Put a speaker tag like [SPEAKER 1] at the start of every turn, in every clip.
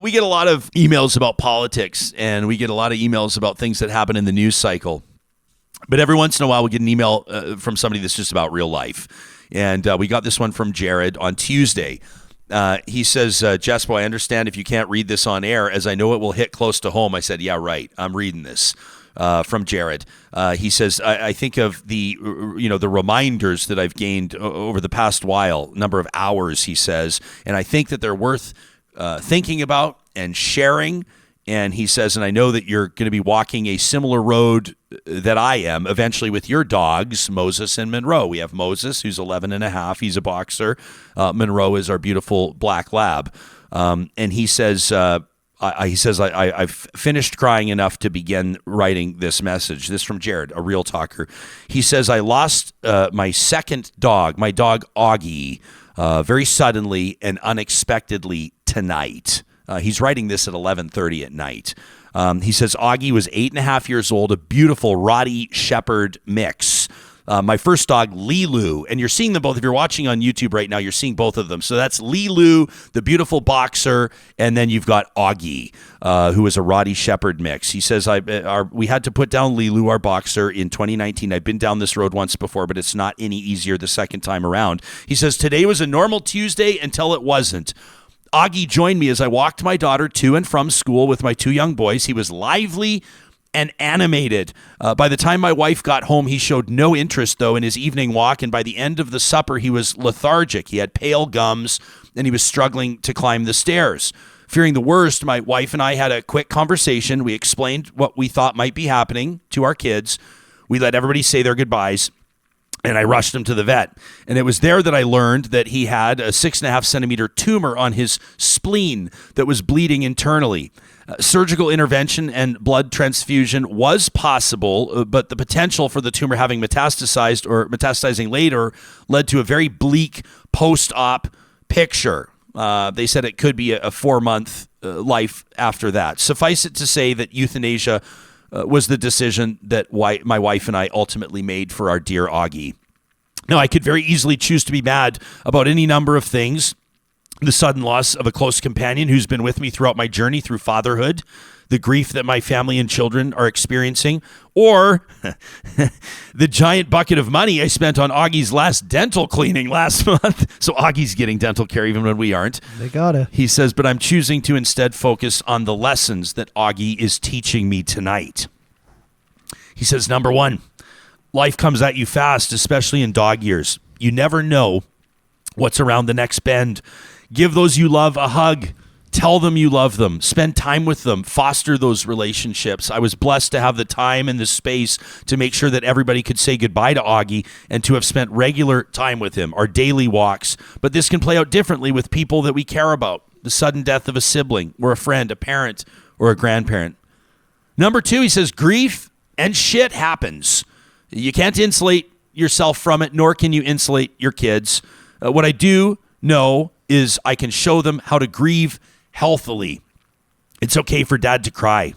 [SPEAKER 1] We get a lot of emails about politics, and we get a lot of emails about things that happen in the news cycle. But every once in a while, we get an email from somebody that's just about real life. And we got this one from Jared on Tuesday. He says, Jespo, I understand if you can't read this on air, as I know it will hit close to home. I said, yeah, right. I'm reading this. From Jared. He says, I think of the reminders that I've gained over the past number of hours, he says, and I think that they're worth thinking about and sharing. And he says, and I know that you're going to be walking a similar road that I am eventually with your dogs, Moses and Monroe. We have Moses, who's 11 and a half. He's a boxer. Monroe is our beautiful black lab. And he says, I've finished crying enough to begin writing this message. This from Jared, a real talker. He says, I lost my second dog, my dog Augie, very suddenly and unexpectedly tonight. He's writing this at 11:30 at night. He says, Augie was 8.5 years old, a beautiful Rottie Shepherd mix. My first dog, Lilu, and you're seeing them both. If you're watching on YouTube right now, you're seeing both of them. So that's Lilu, the beautiful boxer, and then you've got Augie, who is a Rottie Shepherd mix. He says, we had to put down Lilu, our boxer, in 2019. I've been down this road once before, but it's not any easier the second time around. He says, today was a normal Tuesday until it wasn't. Augie joined me as I walked my daughter to and from school with my two young boys. He was lively and animated. By the time my wife got home, he showed no interest, though, in his evening walk, and by the end of the supper, he was lethargic. He had pale gums, and he was struggling to climb the stairs. Fearing the worst, my wife and I had a quick conversation. We explained what we thought might be happening to our kids. We let everybody say their goodbyes, and I rushed him to the vet. And it was there that I learned that he had a 6.5 centimeter tumor on his spleen that was bleeding internally. Surgical intervention and blood transfusion was possible, but the potential for the tumor having metastasized or metastasizing later led to a very bleak post-op picture. They said it could be a 4-month life after that. Suffice it to say that euthanasia was the decision that my wife and I ultimately made for our dear Augie. Now, I could very easily choose to be mad about any number of things. The sudden loss of a close companion who's been with me throughout my journey through fatherhood, the grief that my family and children are experiencing, or the giant bucket of money I spent on Augie's last dental cleaning last month. So Augie's getting dental care even when we aren't.
[SPEAKER 2] They gotta.
[SPEAKER 1] He says, but I'm choosing to instead focus on the lessons that Augie is teaching me tonight. He says, number one, life comes at you fast, especially in dog years. You never know what's around the next bend. Give those you love a hug. Tell them you love them. Spend time with them. Foster those relationships. I was blessed to have the time and the space to make sure that everybody could say goodbye to Augie and to have spent regular time with him, our daily walks. But this can play out differently with people that we care about. The sudden death of a sibling or a friend, a parent, or a grandparent. Number two, he says, grief and shit happens. You can't insulate yourself from it, nor can you insulate your kids. What I do know is I can show them how to grieve healthily. It's okay for dad to cry.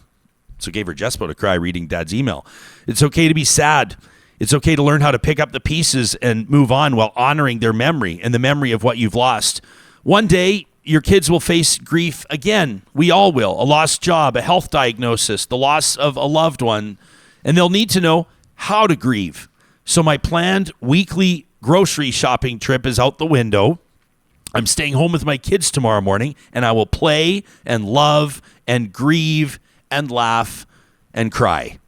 [SPEAKER 1] It's okay for Jespo to cry reading dad's email. It's okay to be sad. It's okay to learn how to pick up the pieces and move on while honoring their memory and the memory of what you've lost. One day, your kids will face grief again. We all will. A lost job, a health diagnosis, the loss of a loved one, and they'll need to know how to grieve. So my planned weekly grocery shopping trip is out the window. I'm staying home with my kids tomorrow morning, and I will play and love and grieve and laugh and cry.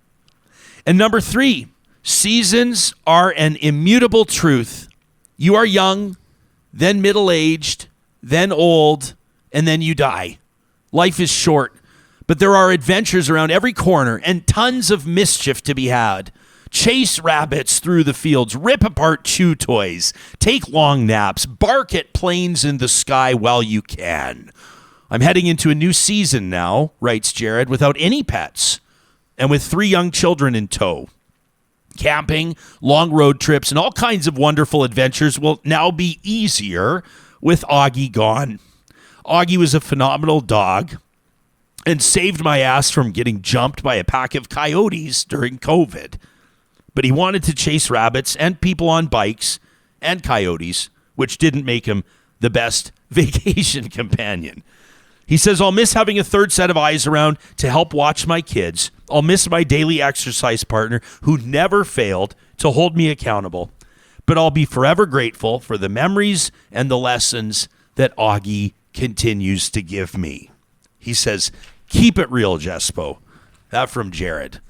[SPEAKER 1] And number three, seasons are an immutable truth. You are young, then middle-aged, then old, and then you die. Life is short, but there are adventures around every corner and tons of mischief to be had. Chase rabbits through the fields, rip apart chew toys, take long naps, bark at planes in the sky while you can. I'm heading into a new season now, writes Jared, without any pets and with 3 young children in tow. Camping, long road trips, and all kinds of wonderful adventures will now be easier with Augie gone. Augie was a phenomenal dog and saved my ass from getting jumped by a pack of coyotes during COVID. But he wanted to chase rabbits and people on bikes and coyotes, which didn't make him the best vacation companion. He says, I'll miss having a third set of eyes around to help watch my kids. I'll miss my daily exercise partner who never failed to hold me accountable. But I'll be forever grateful for the memories and the lessons that Augie continues to give me. He says, keep it real, Jespo. That from Jared.